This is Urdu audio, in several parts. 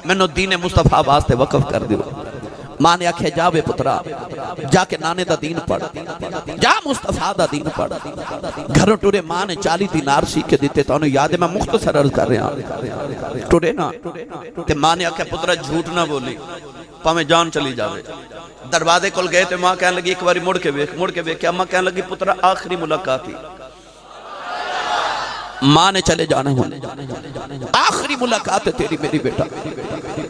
مینوں دین مصطفیٰ واسطے وقف کر دیو ماں نے آکھے جا بے پترا جا کے نانے دا دین پڑھ جا مصطفیٰ دا دین پڑھ گھروں ٹورے ماں نے 40 دینار سیکھ کے دیتے تو انہوں یاد ہے میں مختصر عرض کر رہا ہوں ٹورے نا تے ماں نے آکھے پترا جھوٹ نہ بولی پاں جان چلی جاوے دروازے کل گئے تے ماں کہنے لگی ایک باری مڑ کے بیک کہ اماں کہنے لگی پترا آخری ملاقات ہی ماں نے چلے جانا ہوں آخری ملاقات ہے تیری میری بیٹا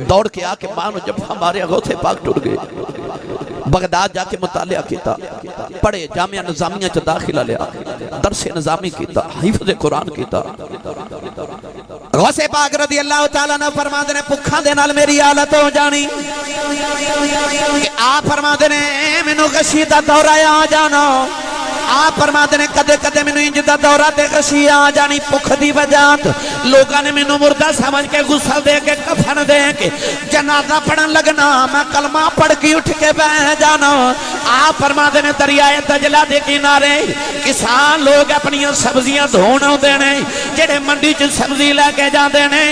دوڑ کے آکے ماں نے جب ہمارے غوث پاک ٹوٹ گئے بغداد جا کے مطالعہ کیتا پڑھے جامعہ نظامیہ چا داخلہ لیا درس نظامی کیتا حفظ قرآن کیتا غوث پاک رضی اللہ تعالیٰ نے فرما دینے پکھا دے نال میری حالت ہو جانی کہ آپ فرما دینے منو غشیدہ دورہ آ جانا آپ فرما دینے کدے کدے منو انجدہ دورہ دے غشی آ جانی پکھ دی وجات لوگاں نے منو مردہ سمجھ کے غسل دے کے کفن دے کے جنازہ پڑھن لگنا میں کلمہ پڑھ کی اٹھ کے بہ جانا آپ فرما دینے دریائے دجلہ دے کنارے کسان لوگ اپنی سبزیاں دھونا دینے جڑے منڈی چ سبزی لے کے جان دینے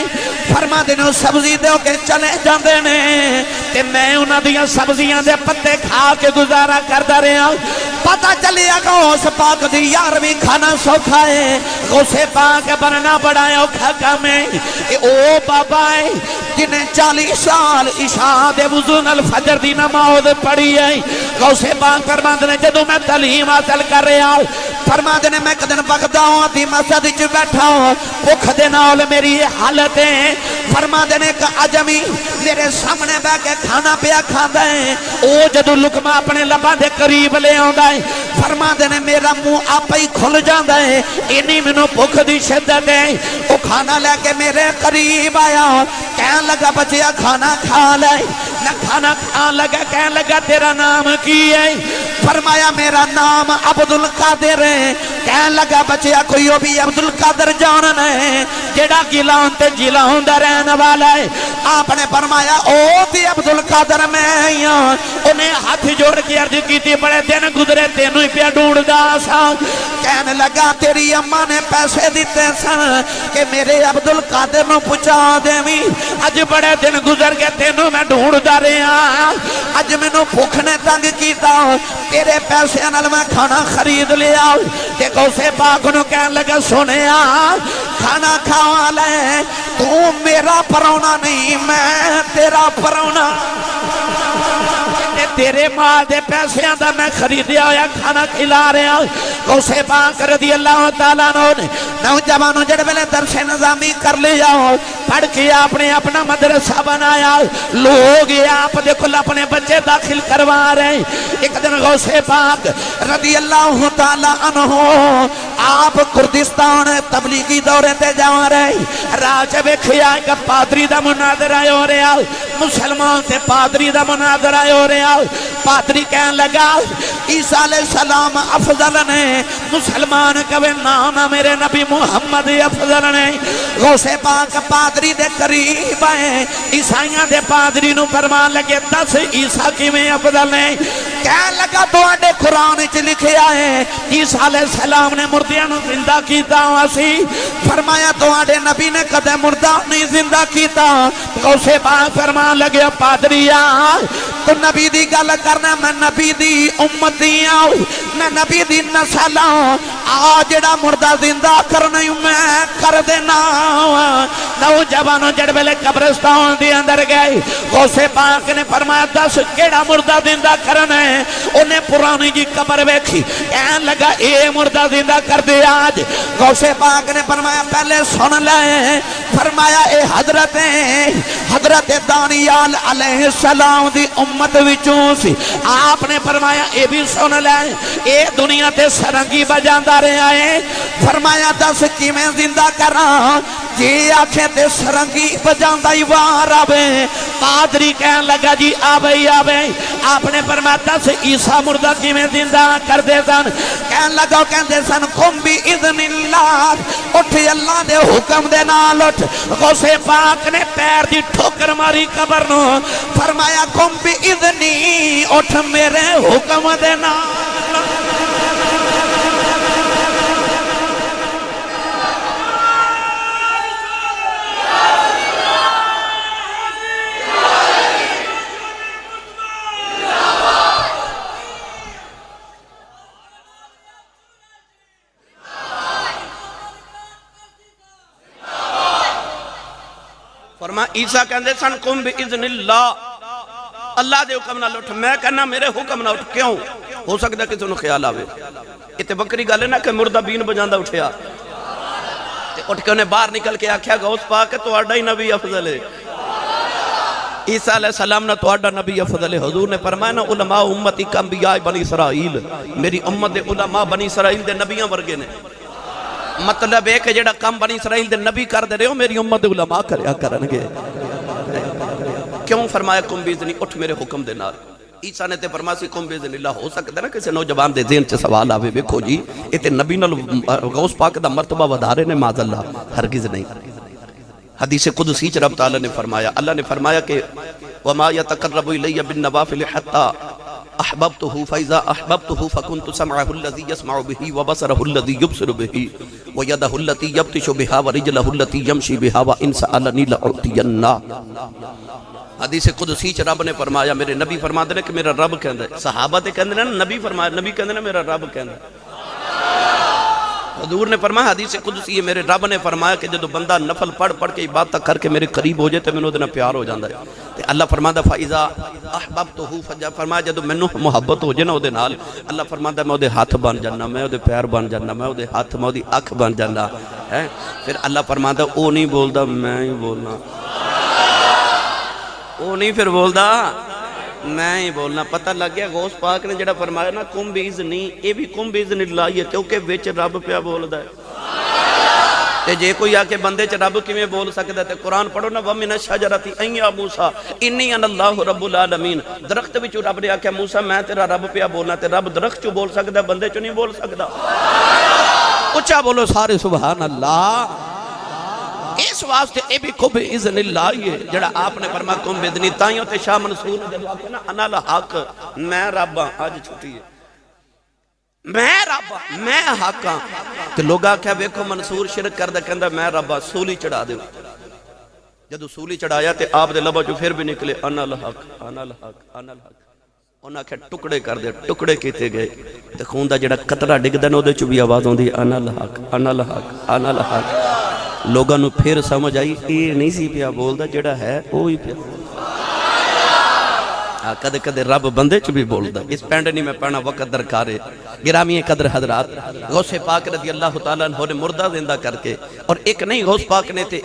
فرما دینے سبزی دے کے چلے جان دینے تے میں انہاں دیاں سبزیاں دے پتے کھا کے گزارا کردا رہا پتہ چلیا غوث پاک دی یارویں کھانا سوکھا ہے غوث پاک بننا بڑا اوکھا کام ہے او بابا ہے جنہیں 40 سال عشاء دے وضو نال فجر دی نماز پڑھی ہے غوث پاک فرماندے نے جدوں میں تعلیم حاصل کر رہا فرما دینے میں کدن بغداد دی مسجد وچ بیٹھا بھوک دے نال میری حالت ہے فرما دینے کہ عجمی میرے سامنے بیٹھ کے کھانا پیا کھاندا ہے او جدوں لقمہ اپنے لباں دے قریب لے آوندا ہے فرما دینے میرا منہ آپ ہی کھل جاندا ہے اینی مینوں بھوک دی شدت ہے او کھانا لے کے میرے قریب آیا کہنے لگا بچیا کھانا کھا لے نہ کھانا کھان لگا کہنے لگا تیرا نام کی ہے فرمایا میرا نام عبدالقادر ہے کہنے لگا بچیا کوئی بھی عبدالقادر جانن ہے جڑا گیلان تے جیلان دا رہن والا ہے آپ نے فرمایا او تی عبدالقادر میں ہوں انہیں ہاتھ جوڑ کے عرض کی تھی بڑے دن گزرے تینوں ہی پیا ڈھونڈ دا سا کہنے لگا تیری اماں نے پیسے دیتے سن کہ میرے عبدالقادر نو پچھا دے بھی اج بڑے دن گزر کے تینوں میں ڈھونڈ دا رہا اج میں نو بھوک نے تنگ کیتا تیرے پیسے نال میں کھانا خرید لیا کہ غوث پاک نو کہنے لگا سنیا کھانا کھاوا لے تو میرا پرونا نہیں میں تیرا پرونا تیرے ماں دے پیسے دا میں خریدیا ہویا کھانا کھلا رہا غوث پاک رضی اللہ تعالیٰ نے نوجوانوں جڑے ویلے درس نظامی کر لیا پڑھ کے آپ نے اپنا مدرسہ بنایا لوگ آپ دیکھو اپنے بچے داخل کروا رہے ایک دن غوث پاک رضی اللہ تعالیٰ عنہ آپ کردستان تبلیغی دورے تے جا رہے راج ویکھیا کہ پادری دا مناظرہ ہو رہا مسلمان تے پادری دا مناظرہ ہو رہا پادری کہنے لگا عیسیٰ علیہ السلام افضل نے مسلمان کہے نانا میرے نبی محمد افضل نے غوث پاک پادری دے قریب آئے عیسائیاں دے پادری نو فرمان لگے 10 عیسیٰ کی میں افضل نے کہنے لگا تو آڈے قرآن چ لکھے آئے عیسیٰ علیہ السلام نے مردیاں نو زندہ کیتا واسی فرمایا تو آڈے نبی نے کدے مردہ نہیں زندہ کیتا غوث پاک فرمان لگے پادری تو نبی دی گل کرنا میں نبی دی امتی آؤ میں نبی دی نسل آ جڑا مردہ زندہ کرنا میں کر دینا نوجوانوں جڑ ویلے قبرستان دی اندر گئے غوث پاک نے فرمایا 10 کیڑا مردہ زندہ کرنا ہے انہیں پرانی جی قبر ویکھی کہنے لگا اے مردہ زندہ کر دے آج غوث پاک نے فرمایا پہلے سن لے فرمایا اے حضرت دانیال علیہ السلام دی امت وچوں سی آپ نے فرمایا اے بھی سن لے اے دنیا تے سرنگی بجاندہ رہا ہے فرمایا 10 کی میں زندہ کراں جی آنکھیں تے سرنگی بجاندہ ہی وار آوے پادری کہنے لگا جی آوے آپ نے فرمایا 10 عیسیٰ مردہ کی میں زندہ کر دے سن کہنے لگا کہنے سن قم بی اذن اللہ اٹھ اللہ دے حکم دے نال اٹھ غوث پاک نے پیر دی ٹھوکر ماری قبر نو فرمایا قم بی اذنی اٹھ میرے حکم دے نال فرمایا عیسیٰ کہندے سن قم باذن اللہ، اللہ دے حکم نال اٹھ، میں کہنا میرے حکم نال اٹھ، کیوں؟ ہو سکتا کسی نو خیال آوے تے بکری گل ہے نا کہ مردہ بین بجاندا اٹھیا تے اٹھ کے انہیں باہر نکل کے آکھیا غوث پاک تہاڈا ہی نبی افضل ہے، عیسیٰ علیہ السلام نے تہاڈا نبی افضل ہے۔ حضور نے فرمایا نا علماء امتی کا انبیاء بنی اسرائیل، میری امت دے علماء بنی اسرائیل دے نبیاں ورگے نے، مطلب ہے کہ جڑا کام بنی اسرائیل دے نبی کر دے رہے ہو میری امت دے علماء کریا کرنگے۔ کیوں فرمایا قم باذن، اٹھ میرے حکم دے نال۔ عیسیٰ نے تے فرمایا سی قم باذن اللہ، ہو سکتا ہے نا کسی نوجوان دے ذہن چ سوال آوے ویکھو جی اے تے نبی نال غوث پاک دا مرتبہ ودھارے نے، معاذ اللہ، ہرگز نہیں۔ حدیث قدسی چ رب تعالی نے فرمایا، اللہ نے فرمایا کہ وما يتقرب الي بالنوافل حتى احببته فاذا احببته فكنت سمعه الذي يسمع به وبصره الذي يبصر به ويده التي يبطش بها ورجله التي يمشي بها وان سالني لاعطينه۔ حدیث قدسی چ رب نے فرمایا، میرے نبی فرماتے ہیں کہ میرا رب کہندا ہے، صحابہ تے کہندے نے نبی فرمایا، نبی کہندے نے میرا رب کہندا ہے۔ حضور نے فرمایا حدیث قدسی ہے، میرے رب نے فرمایا کہ جدو بندہ نفل پڑھ پڑھ کے عبادت کر کے میرے قریب ہو جائے تو میں نے پیار ہو جاندہ ہے۔ تے اللہ فرماتا فَإِذَا أَحْبَبْتُهُ، فرمایا جدو میں نے محبت ہو جائے نا دے نال، اللہ فرماتا میں دے ہاتھ بن جانا، میں دے پیر بن جانا، میں دے ہاتھ میں دے اکھ بن جانا ہے۔ پھر اللہ فرماتا او نہیں بولدا، میں ہی بولنا، او نہیں پھر بولدا، میں ہی بولنا۔ پتہ لگ گیا غوث پاک نے جڑا فرمایا نا قم باذنی، اے بھی قم باذن اللہ ہی ہے کیونکہ وچ رب پیا بولدا ہے۔ تے جے کوئی آ کے بندے چ رب کیویں بول سکدا تے قرآن پڑھو نا وَمِنَ الشَّجَرَةِ أَن يَا مُوسَىٰ إِنِّي أَنَا اللَّهُ رَبُّ الْعَالَمِينَ، درخت وچوں رب نے آکھیا موسیٰ میں تیرا رب پیا بولنا، تے رب درخت چوں بول سکدا بندے چوں نہیں بول سکدا۔ اچھا بولو سارے سبحان اللہ۔ اس واسطے اے بھی قم باذن اللہ ہے جڑا آپ نے فرمایا قم باذنی، تائیوں تے شاہ منصور نے جب آکھیا نا انا الحق، میں رب ہاں، آج چھٹی ہے، میں رب ہاں، میں حق ہاں۔ کہ لوگ آکھیا ویکھو منصور شرک کردہ کہندا میں رب ہاں، سولی چڑھا دیو۔ جدو سولی چڑھایا تے آپ دے لبا جو پھر بھی نکلے انا الحق، انا الحق، انا الحق۔ انہاں کہ ٹکڑے کر دے، ٹکڑے کیتے گئے تے خون دا جڑا قطرہ ڈگ دے نو دے چ بھی آواز ہوندی انا الحق، انا الحق، انا الحق۔ لوگاں نو پھر سمجھ آئی اے نہیں سی پیا بولدا، جڑا ہے وہی پیا بولدا۔ کدے کدے رب بندے چ بھی بولدا۔ اس پینڈ نہیں میں پڑھنا وقت درکار ہے۔ گرامی قدر حضرات، غوث پاک رضی اللہ تعالیٰ عنہ نے مردہ زندہ کر کے، اور ایک نہیں غوث پاک نے تے